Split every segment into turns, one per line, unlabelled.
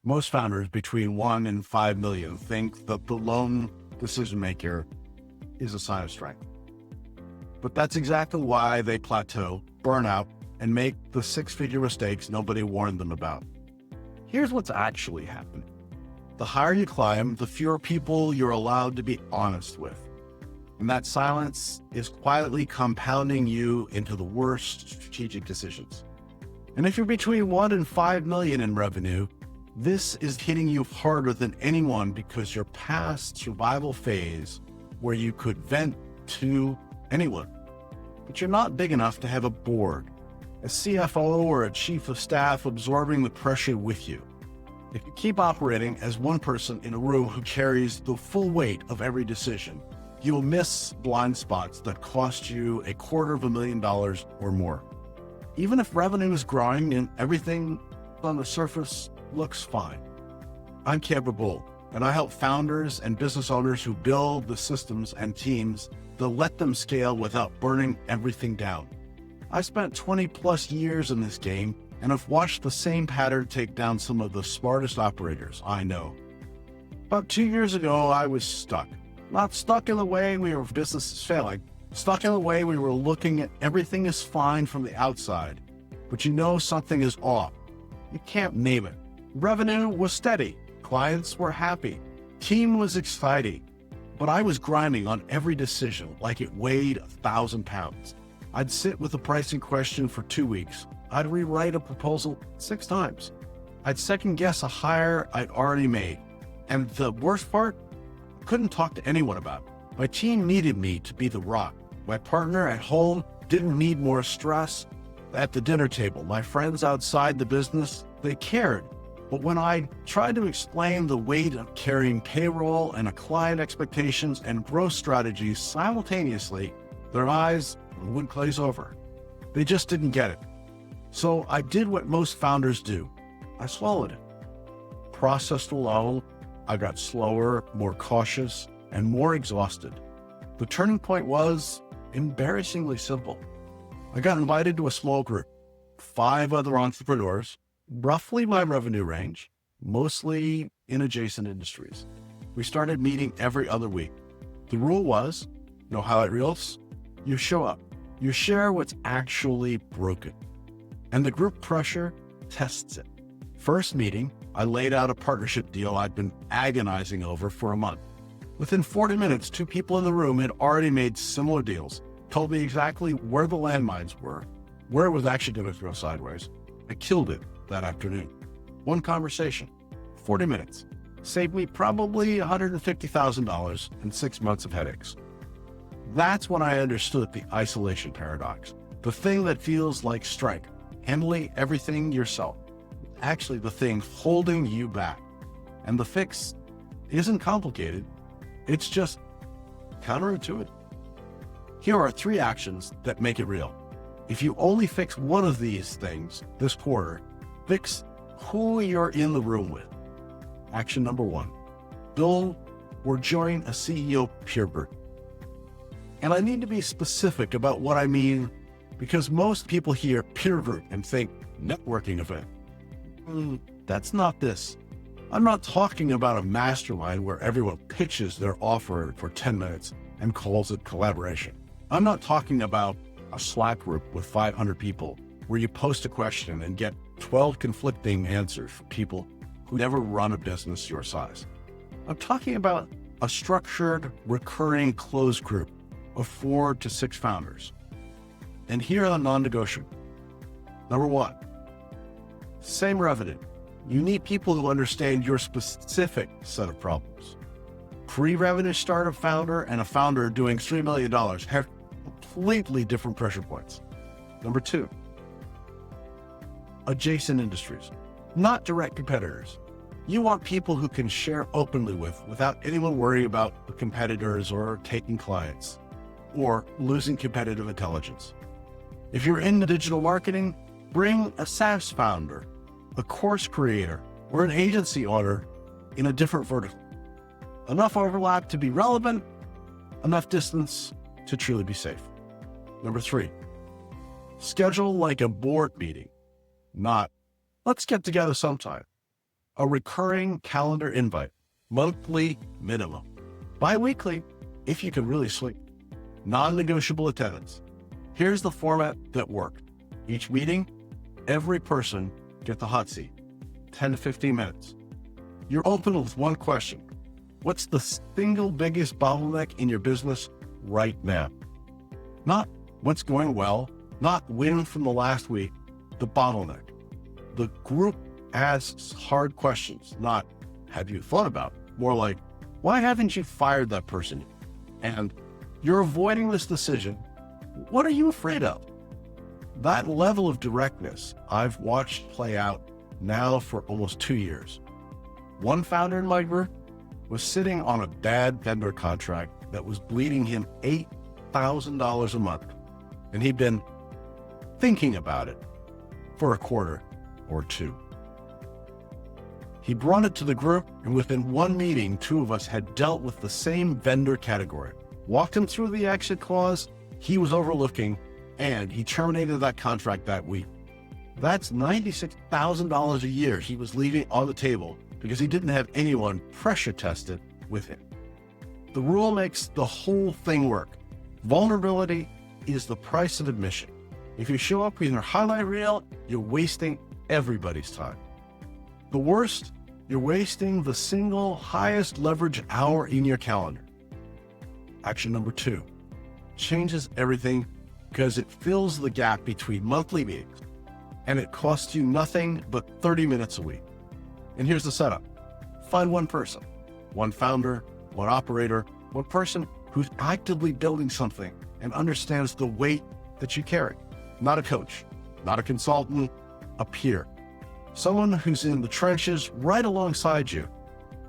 Most founders between 1 and 5 million think that the lone decision maker is a sign of strength. But that's exactly why they plateau, burn out, and make the six-figure mistakes nobody warned them about. Here's what's actually happening. The higher you climb, the fewer people you're allowed to be honest with. And that silence is quietly compounding you into the worst strategic decisions. And if you're between 1 and 5 million in revenue, this is hitting you harder than anyone because you're past survival phase where you could vent to anyone. But you're not big enough to have a board, a CFO or a chief of staff absorbing the pressure with you. If you keep operating as one person in a room who carries the full weight of every decision, you'll miss blind spots that cost you $250,000 or more. Even if revenue is growing and everything on the surface looks fine. I'm Campbell Bull, and I help founders and business owners who build the systems and teams that let them scale without burning everything down. I spent 20 plus years in this game and have watched the same pattern take down some of the smartest operators I know. About 2 years ago, I was stuck. Not stuck in the way we were businesses failing, stuck in the way we were looking at everything is fine from the outside, but you know something is off. You can't name it. Revenue was steady, clients were happy, team was exciting, but I was grinding on every decision like it weighed 1,000 pounds. I'd sit with a pricing question for 2 weeks. I'd rewrite a proposal 6 times. I'd second guess a hire I'd already made. And the worst part, couldn't talk to anyone about it. My team needed me to be the rock. My partner at home didn't need more stress. At the dinner table, my friends outside the business, they cared. But when I tried to explain the weight of carrying payroll and a client expectations and growth strategies simultaneously, their eyes would glaze over. They just didn't get it. So I did what most founders do. I swallowed it. Processed alone, I got slower, more cautious, and more exhausted. The turning point was embarrassingly simple. I got invited to a small group, 5 other entrepreneurs, roughly my revenue range, mostly in adjacent industries. We started meeting every other week. The rule was, know how it reels? You show up. You share what's actually broken. And the group pressure tests it. First meeting, I laid out a partnership deal I'd been agonizing over for a month. Within 40 minutes, 2 people in the room had already made similar deals, told me exactly where the landmines were, where it was actually going to go sideways. I killed it that afternoon. One conversation, 40 minutes, saved me probably $150,000 and 6 months of headaches. That's when I understood the isolation paradox, the thing that feels like strength, handling everything yourself, actually the thing holding you back. And the fix isn't complicated. It's just counterintuitive. Here are 3 actions that make it real. If you only fix one of these things this quarter, fix who you're in the room with. Action number 1, build or join a CEO peer group. And I need to be specific about what I mean because most people hear peer group and think networking event. That's not this. I'm not talking about a mastermind where everyone pitches their offer for 10 minutes and calls it collaboration. I'm not talking about a Slack group with 500 people where you post a question and get 12 conflicting answers from people who never run a business your size. I'm talking about a structured, recurring closed group of 4 to 6 founders. And here are the non-negotiables. Number 1, same revenue. You need people who understand your specific set of problems. Pre-revenue startup founder and a founder doing $3 million have completely different pressure points. Number 2, adjacent industries, not direct competitors. You want people who can share openly with without anyone worrying about the competitors or taking clients or losing competitive intelligence. If you're in the digital marketing, bring a SaaS founder, a course creator, or an agency owner in a different vertical. Enough overlap to be relevant, enough distance to truly be safe. Number 3, schedule like a board meeting, not let's get together sometime. a recurring calendar invite, monthly minimum, bi-weekly if you can really sleep, non-negotiable attendance. Here's the format that worked. Each meeting, every person gets the hot seat, 10 to 15 minutes. You're open with one question. What's the single biggest bottleneck in your business right now? Not what's going well, not win from the last week, the bottleneck. The group asks hard questions, not have you thought about? More like, why haven't you fired that person? And you're avoiding this decision. What are you afraid of? That level of directness I've watched play out now for almost 2 years. One founder in my group was sitting on a bad vendor contract that was bleeding him $8,000 a month. And he'd been thinking about it for a quarter or two. He brought it to the group, and within one meeting, 2 of us had dealt with the same vendor category. Walked him through the exit clause he was overlooking, and he terminated that contract that week. That's $96,000 a year he was leaving on the table because he didn't have anyone pressure tested with him. The rule makes the whole thing work. Vulnerability is the price of admission. If you show up in your highlight reel, you're wasting everybody's time. The worst, you're wasting the single highest leverage hour in your calendar. Action number 2 changes everything because it fills the gap between monthly meetings, and it costs you nothing but 30 minutes a week. And here's the setup. Find one person, one founder, one operator, one person who's actively building something and understands the weight that you carry. Not a coach, not a consultant, a peer. Someone who's in the trenches right alongside you,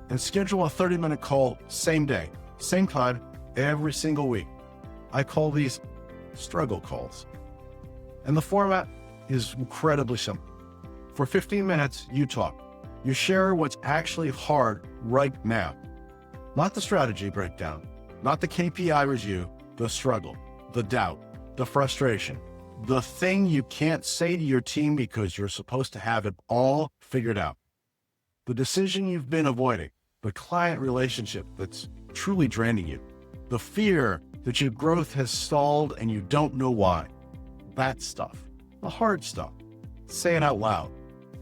and schedule a 30-minute call same day, same time, every single week. I call these struggle calls. And the format is incredibly simple. For 15 minutes, you talk. You share what's actually hard right now. Not the strategy breakdown, not the KPI review, the struggle, the doubt, the frustration, the thing you can't say to your team because you're supposed to have it all figured out. The decision you've been avoiding, the client relationship that's truly draining you, the fear that your growth has stalled and you don't know why. That stuff, the hard stuff. Say it out loud.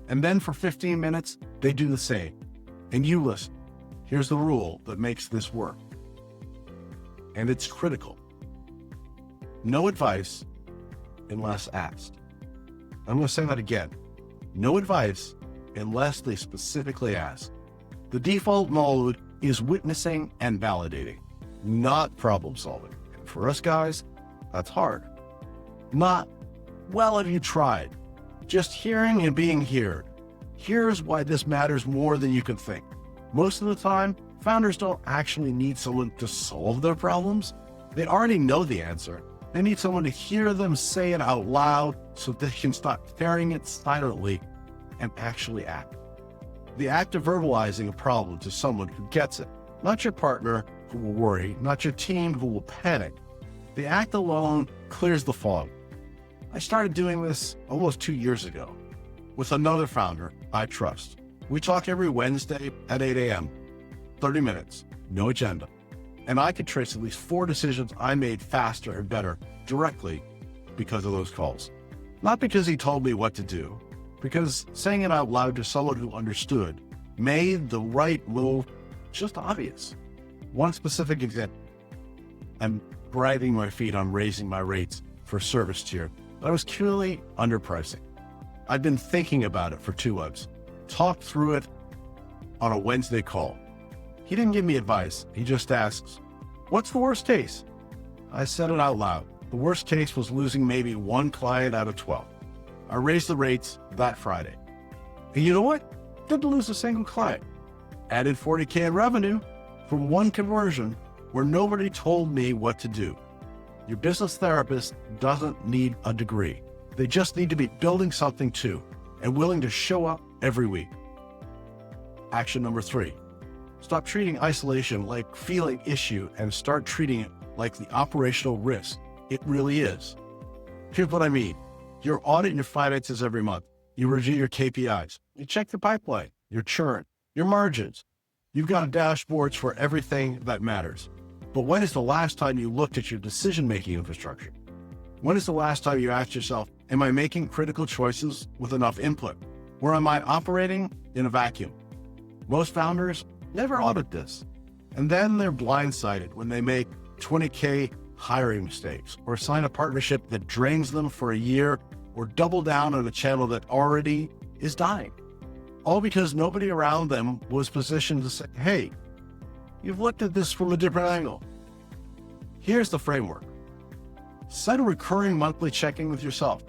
And then for 15 minutes, they do the same. And you listen. Here's the rule that makes this work. And it's critical. No advice unless asked. I'm going to say that again. No advice unless they specifically ask. The default mode is witnessing and validating, not problem solving. And for us guys, that's hard. Not, well, have you tried? Just hearing and being heard. Here's why this matters more than you can think. Most of the time, founders don't actually need someone to solve their problems. They already know the answer. They need someone to hear them say it out loud so they can stop staring it silently and actually act. The act of verbalizing a problem to someone who gets it, not your partner who will worry, not your team who will panic. The act alone clears the fog. I started doing this almost 2 years ago with another founder I trust. We talk every Wednesday at 8 a.m., 30 minutes, no agenda. And I could trace at least 4 decisions I made faster and better directly because of those calls. Not because he told me what to do, because saying it out loud to someone who understood made the right move just obvious. One specific example. I'm dragging my feet on raising my rates for service tier, but I was clearly underpricing. I'd been thinking about it for 2 months, talked through it on a Wednesday call. He didn't give me advice. He just asks, what's the worst case? I said it out loud. The worst case was losing maybe 1 client out of 12. I raised the rates that Friday. And you know what? Didn't lose a single client. Added 40K in revenue from 1 conversion where nobody told me what to do. Your business therapist doesn't need a degree. They just need to be building something too and willing to show up every week. Action number 3. Stop treating isolation like feeling issue and start treating it like the operational risk it really is. Here's what I mean. You audit your finances every month. You review your KPIs. You check the pipeline. your churn, your margins. You've got dashboards for everything that matters. But when is the last time you looked at your decision-making infrastructure? When is the last time you asked yourself, am I making critical choices with enough input? Or am I operating in a vacuum? Most founders never audit this. And then they're blindsided when they make 20K hiring mistakes or sign a partnership that drains them for a year or double down on a channel that already is dying. All because nobody around them was positioned to say, hey, you've looked at this from a different angle. Here's the framework. Set a recurring monthly check-in with yourself.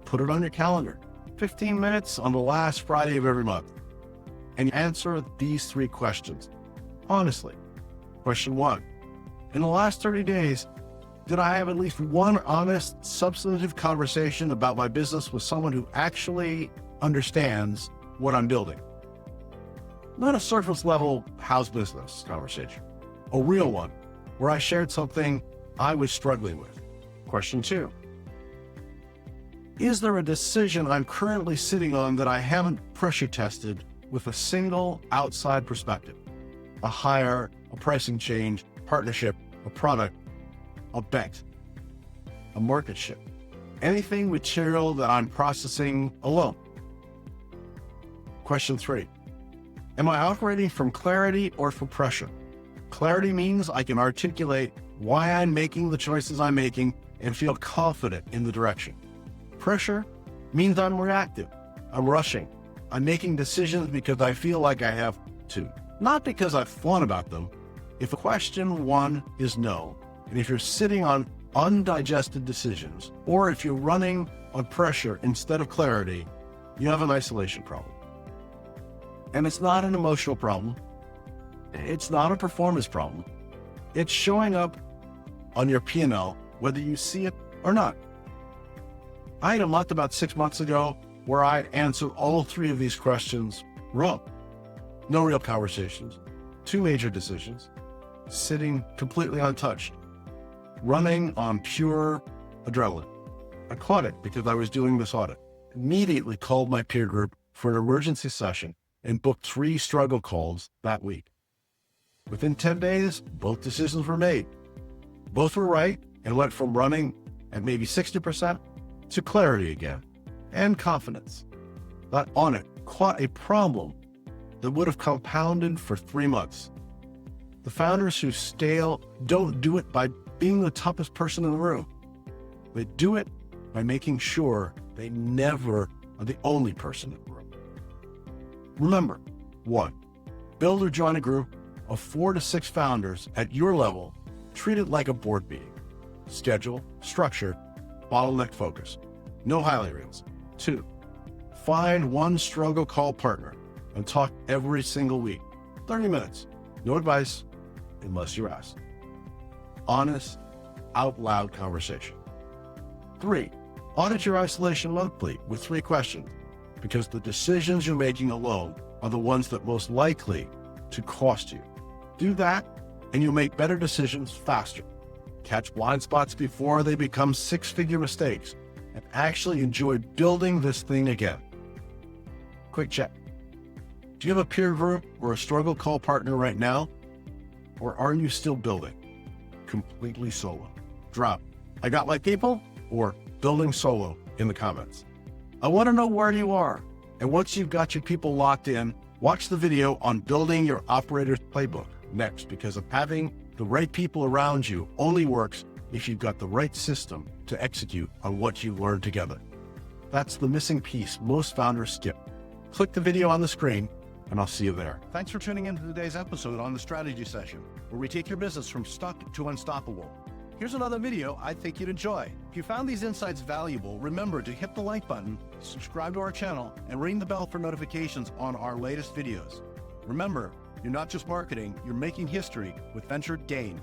Put it on your calendar, 15 minutes on the last Friday of every month. And answer these 3 questions. Honestly. Question 1. In the last 30 days, did I have at least one honest, substantive conversation about my business with someone who actually understands what I'm building? Not a surface level how's business conversation. A real one, where I shared something I was struggling with. Question 2. Is there a decision I'm currently sitting on that I haven't pressure tested with a single outside perspective? A hire, a pricing change, partnership, a product, a bet, a market shift, anything material that I'm processing alone. Question 3. Am I operating from clarity or from pressure? Clarity means I can articulate why I'm making the choices I'm making and feel confident in the direction. Pressure means I'm reactive, I'm rushing, I'm making decisions because I feel like I have to, not because I've thought about them. If question 1 is no, and if you're sitting on undigested decisions, or if you're running on pressure instead of clarity, you have an isolation problem. And it's not an emotional problem. It's not a performance problem. It's showing up on your P&L, whether you see it or not. I had a month about 6 months ago where I answered all 3 of these questions wrong. No real conversations, 2 major decisions, sitting completely untouched, running on pure adrenaline. I caught it because I was doing this audit. Immediately called my peer group for an emergency session and booked 3 struggle calls that week. Within 10 days, both decisions were made. Both were right and went from running at maybe 60% to clarity again and confidence. That audit caught a problem that would have compounded for 3 months. The founders who stale don't do it by being the toughest person in the room. They do it by making sure they never are the only person in the room. Remember, 1, build or join a group of 4 to 6 founders at your level. Treat it like a board meeting. Schedule, structure, bottleneck focus. No highlight reels. 2, find one struggle call partner and talk every single week. 30 minutes. No advice unless you're asked. Honest, out loud conversation. 3, audit your isolation monthly with 3 questions, because the decisions you're making alone are the ones that most likely to cost you. Do that and you'll make better decisions faster. Catch blind spots before they become 6-figure mistakes and actually enjoy building this thing again. Quick check. Do you have a peer group or a struggle call partner right now? Or are you still building completely solo? Drop "I got my people" or "building solo" in the comments. I want to know where you are. And once you've got your people locked in, watch the video on building your operator's playbook next, because of having the right people around you only works if you've got the right system to execute on what you learned together. That's the missing piece most founders skip. Click the video on the screen and I'll see you there. Thanks for tuning in to today's episode on the Strategy Session, where we take your business from stuck to unstoppable. Here's another video I think you'd enjoy. If you found these insights valuable, remember to hit the like button, subscribe to our channel, and ring the bell for notifications on our latest videos. Remember, you're not just marketing, you're making history with Venture Gained.